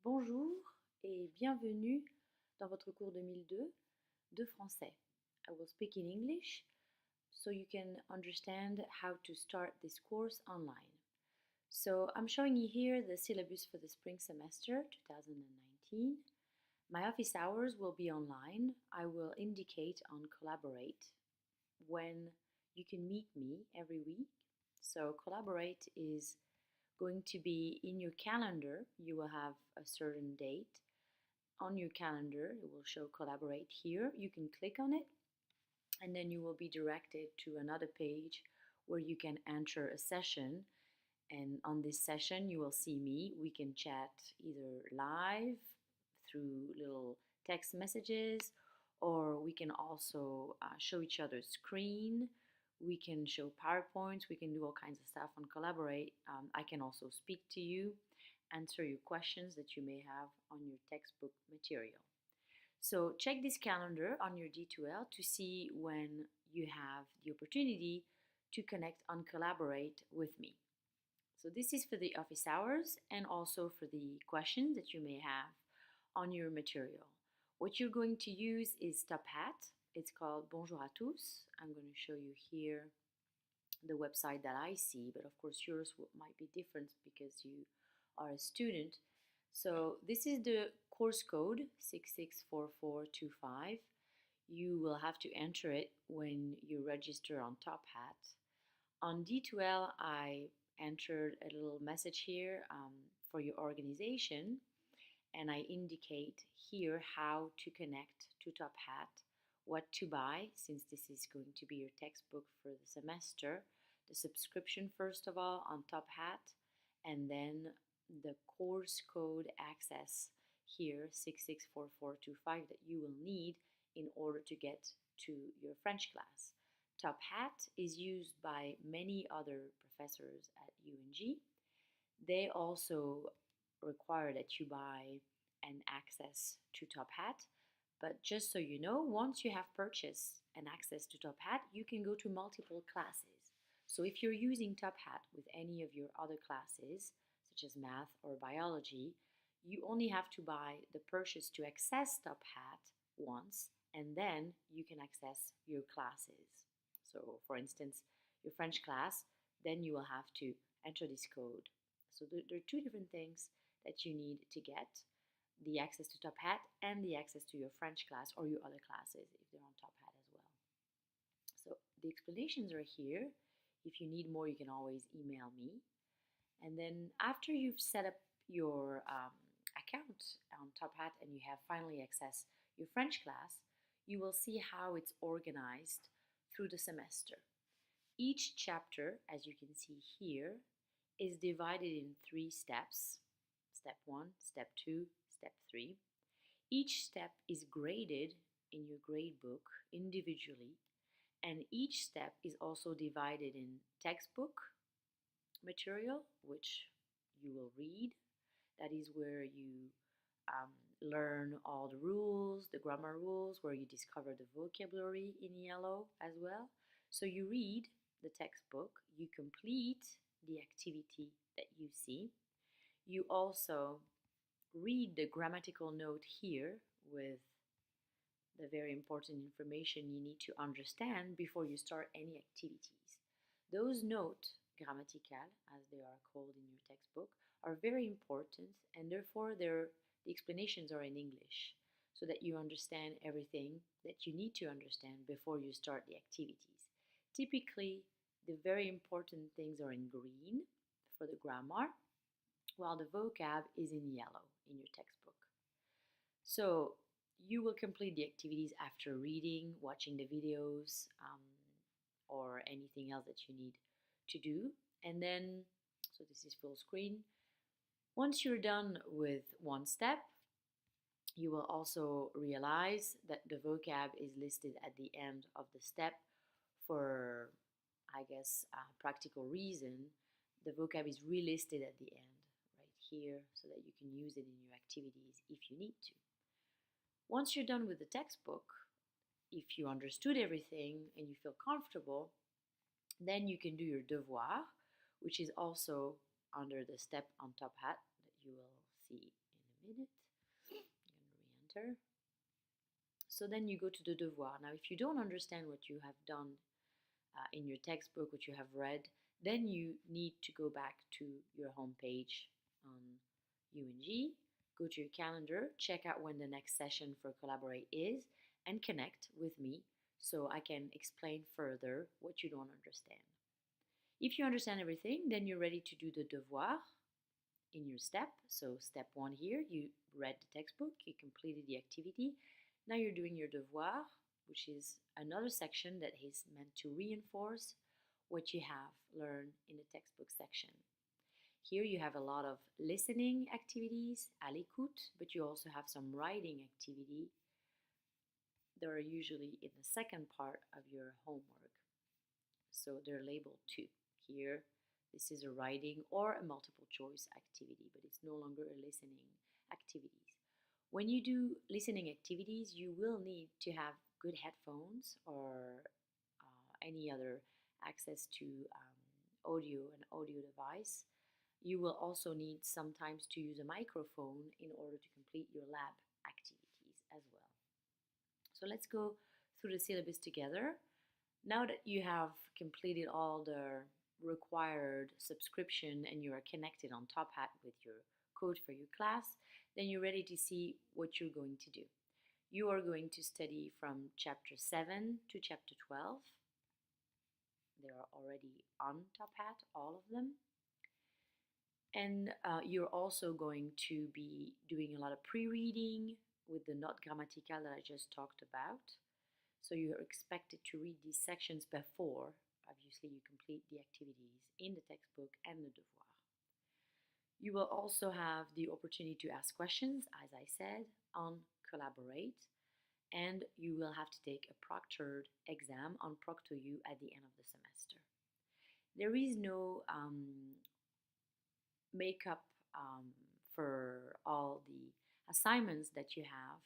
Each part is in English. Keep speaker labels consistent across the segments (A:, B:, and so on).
A: Bonjour et bienvenue dans votre cours 2002 de français. I will speak in English so you can understand how to start this course online. So I'm showing you here the syllabus for the spring semester 2019. My office hours will be online. I will indicate on Collaborate when you can meet me every week. So Collaborate is going to be in your calendar. You will have a certain date on your calendar. It will show Collaborate here. You can click on it and then you will be directed to another page where you can enter a session, and on this session you will see me. We can chat either live through little text messages, or we can also show each other's screen. We can show PowerPoints. We can do all kinds of stuff on Collaborate. I can also speak to you, answer your questions that you may have on your textbook material. So check this calendar on your D2L to see when you have the opportunity to connect on Collaborate with me. So this is for the office hours and also for the questions that you may have on your material. What you're going to use is Top Hat. It's called Bonjour à tous. I'm going to show you here the website that I see, but of course yours might be different because you are a student. So this is the course code 664425. You will have to enter it when you register on Top Hat. On D2L, I entered a little message here for your organization, and I indicate here how to connect to Top Hat, what to buy, since this is going to be your textbook for the semester, the subscription first of all on Top Hat, and then the course code access here 664425 that you will need in order to get to your French class. Top Hat is used by many other professors at UNG. They also require that you buy an access to Top Hat. But just so you know, once you have purchased an access to Top Hat, you can go to multiple classes. So if you're using Top Hat with any of your other classes, such as math or biology, you only have to buy the purchase to access Top Hat once, and then you can access your classes. So for instance, your French class, then you will have to enter this code. So there are two different things that you need to get: the access to Top Hat and the access to your French class or your other classes if they're on Top Hat as well. So the explanations are here. If you need more, you can always email me. And then after you've set up your account on Top Hat and you have finally accessed your French class, you will see how it's organized through the semester. Each chapter, as you can see here, is divided in 3 steps. Step 1, Step 2, Step 3. Each step is graded in your grade book individually, and each step is also divided in textbook material, which you will read. That is where you learn all the rules, the grammar rules, where you discover the vocabulary in yellow as well. So you read the textbook, you complete the activity that you see. You also read the grammatical note here with the very important information you need to understand before you start any activities. Those notes, grammatical as they are called in your textbook, are very important, and therefore the explanations are in English so that you understand everything that you need to understand before you start the activities. Typically, the very important things are in green for the grammar, while the vocab is in yellow in your textbook. So you will complete the activities after reading, watching the videos, or anything else that you need to do. And then, so this is full screen. Once you're done with one step, you will also realize that the vocab is listed at the end of the step for, I guess, practical reason. The vocab is relisted at the end right here so that you can use it in your activities if you need to. Once you're done with the textbook, if you understood everything and you feel comfortable, then you can do your devoir, which is also under the step on Top Hat that you will see in a minute. I'm going to re-enter. So then you go to the devoir. Now, if you don't understand what you have done in your textbook, what you have read, then you need to go back to your home page on UNG, go to your calendar, check out when the next session for Collaborate is, and connect with me so I can explain further what you don't understand. If you understand everything, then you're ready to do the devoir in your step. So step 1 here, you read the textbook, you completed the activity. Now you're doing your devoir, which is another section that is meant to reinforce what you have learned in the textbook section. Here you have a lot of listening activities, à l'écoute, but you also have some writing activity. They're usually in the second part of your homework. So they're labeled 2. Here, this is a writing or a multiple choice activity, but it's no longer a listening activities. When you do listening activities, you will need to have good headphones or any other access to audio and audio device. You will also need sometimes to use a microphone in order to complete your lab activities as well. So let's go through the syllabus together. Now that you have completed all the required subscription and you are connected on Top Hat with your code for your class, then you're ready to see what you're going to do. You are going to study from chapter 7 to chapter 12. They are already on Top Hat, all of them. And you're also going to be doing a lot of pre-reading with the note grammaticale that I just talked about. So you're expected to read these sections before, obviously, you complete the activities in the textbook and the devoir. You will also have the opportunity to ask questions, as I said, on Collaborate, and you will have to take a proctored exam on Procto-U at the end of the semester. There is no makeup for all the assignments that you have,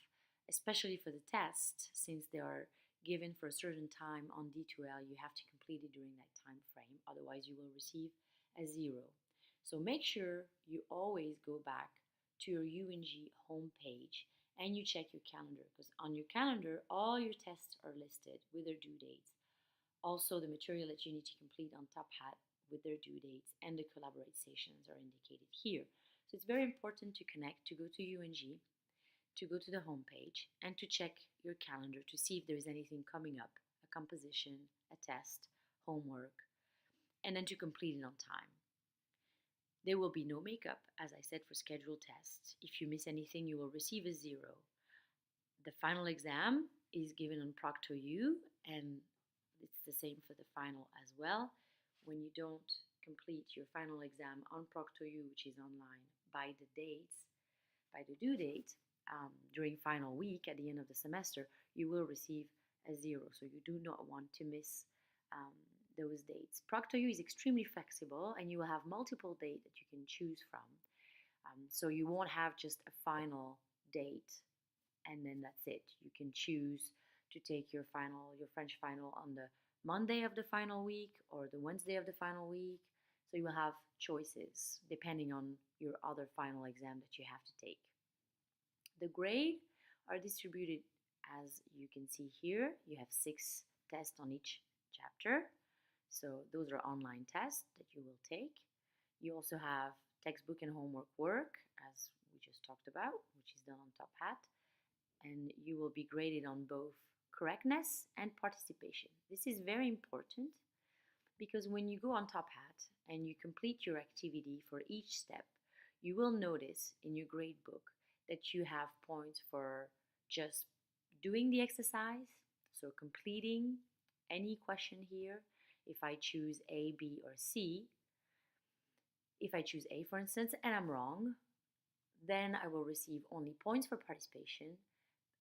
A: especially for the test, since they are given for a certain time on D2L. You have to complete it during that time frame, otherwise you will receive a 0. So make sure you always go back to your UNG homepage and you check your calendar, because on your calendar all your tests are listed with their due dates. Also the material that you need to complete on Top Hat with their due dates, and the Collaborate stations are indicated here. So it's very important to connect, to go to UNG, to go to the home page, and to check your calendar to see if there is anything coming up, a composition, a test, homework, and then to complete it on time. There will be no makeup, as I said, for scheduled tests. If you miss anything, you will receive a 0. The final exam is given on Procto-U, and it's the same for the final as well. When you don't complete your final exam on Procto-U, which is online, by the due date, during final week at the end of the semester, you will receive a 0. So you do not want to miss those dates. Procto-U is extremely flexible, and you will have multiple dates that you can choose from. So you won't have just a final date and then that's it. You can choose to take your French final on the Monday of the final week or the Wednesday of the final week. So you will have choices depending on your other final exam that you have to take. The grades are distributed as you can see here. You have 6 tests on each chapter. So those are online tests that you will take. You also have textbook and homework work, as we just talked about, which is done on Top Hat. And you will be graded on both correctness and participation. This is very important because when you go on Top Hat and you complete your activity for each step, you will notice in your grade book that you have points for just doing the exercise, so completing any question here. If I choose A, B, or C, if I choose A, for instance, and I'm wrong, then I will receive only points for participation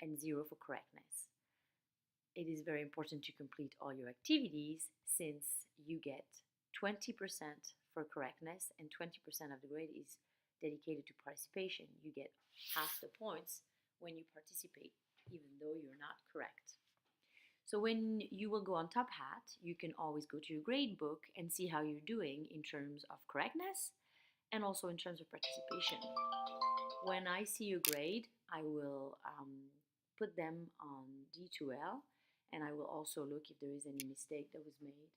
A: and 0 for correctness. It is very important to complete all your activities since you get 20% for correctness and 20% of the grade is dedicated to participation. You get half the points when you participate, even though you're not correct. So when you will go on Top Hat, you can always go to your grade book and see how you're doing in terms of correctness and also in terms of participation. when I see your grade, I will put them on D2L, and I will also look if there is any mistake that was made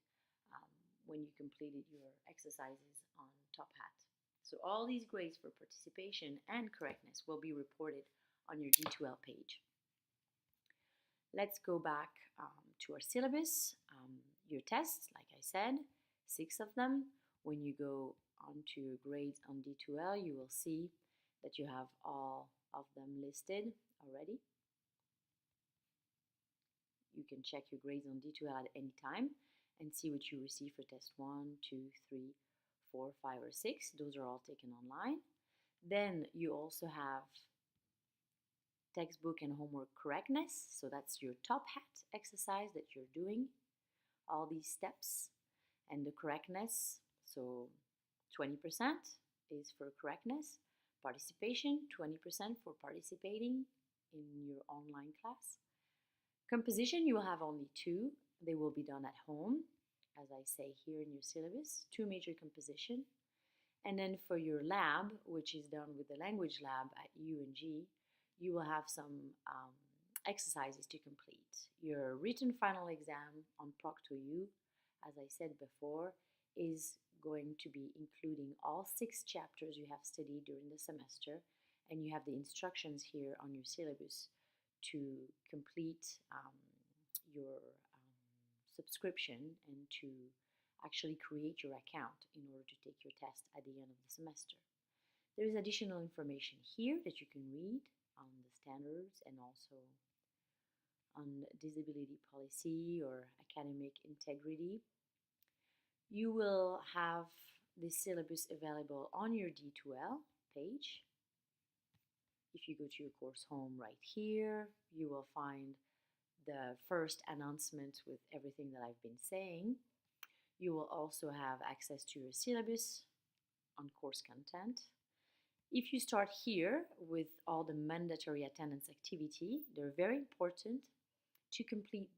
A: um, when you completed your exercises on Top Hat. So all these grades for participation and correctness will be reported on your D2L page. Let's go back to our syllabus. Your tests, like I said, 6 of them. When you go onto your grades on D2L, you will see that you have all of them listed already. You can check your grades on D2L at any time and see what you receive for test 1, 2, 3, 4, 5, or 6. Those are all taken online. Then you also have textbook and homework correctness. So that's your top hat exercise that you're doing. All these steps and the correctness. So 20% is for correctness. Participation, 20% for participating in your online class. Composition, you will have only 2. They will be done at home, as I say here in your syllabus. 2 major composition. And then for your lab, which is done with the language lab at UNG, you will have some exercises to complete. Your written final exam on Procto-U, as I said before, is going to be including all 6 chapters you have studied during the semester, and you have the instructions here on your syllabus to complete your subscription and to actually create your account in order to take your test at the end of the semester. There is additional information here that you can read on the standards and also on disability policy or academic integrity. You will have the syllabus available on your D2L page. If you go to your course home right here, you will find the first announcement with everything that I've been saying. You will also have access to your syllabus on course content. If you start here with all the mandatory attendance activity, they're very important to complete.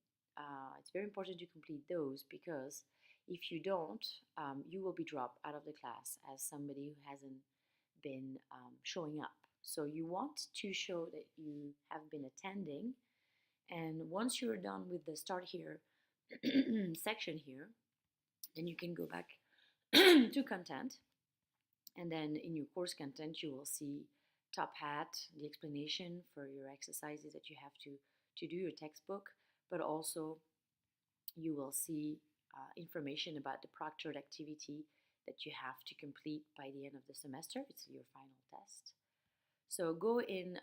A: It's very important to complete those, because if you don't, you will be dropped out of the class as somebody who hasn't been showing up. So you want to show that you have been attending, and once you're done with the start here section here, then you can go back to content, and then in your course content you will see Top Hat, the explanation for your exercises that you have to do, your textbook, but also you will see information about the proctored activity that you have to complete by the end of the semester. It's your final test. So go in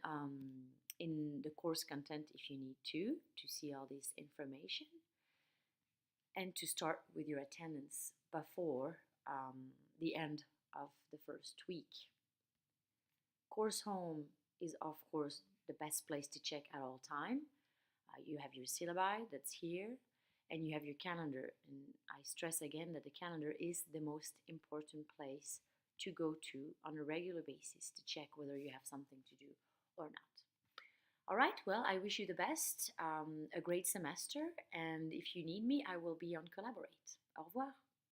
A: the course content if you need to see all this information and to start with your attendance before the end of the first week. Course home is of course the best place to check at all time. You have your syllabi that's here, and you have your calendar, and I stress again that the calendar is the most important place to go to on a regular basis to check whether you have something to do or not. All right, well, I wish you the best, a great semester, and if you need me, I will be on Collaborate. Au revoir.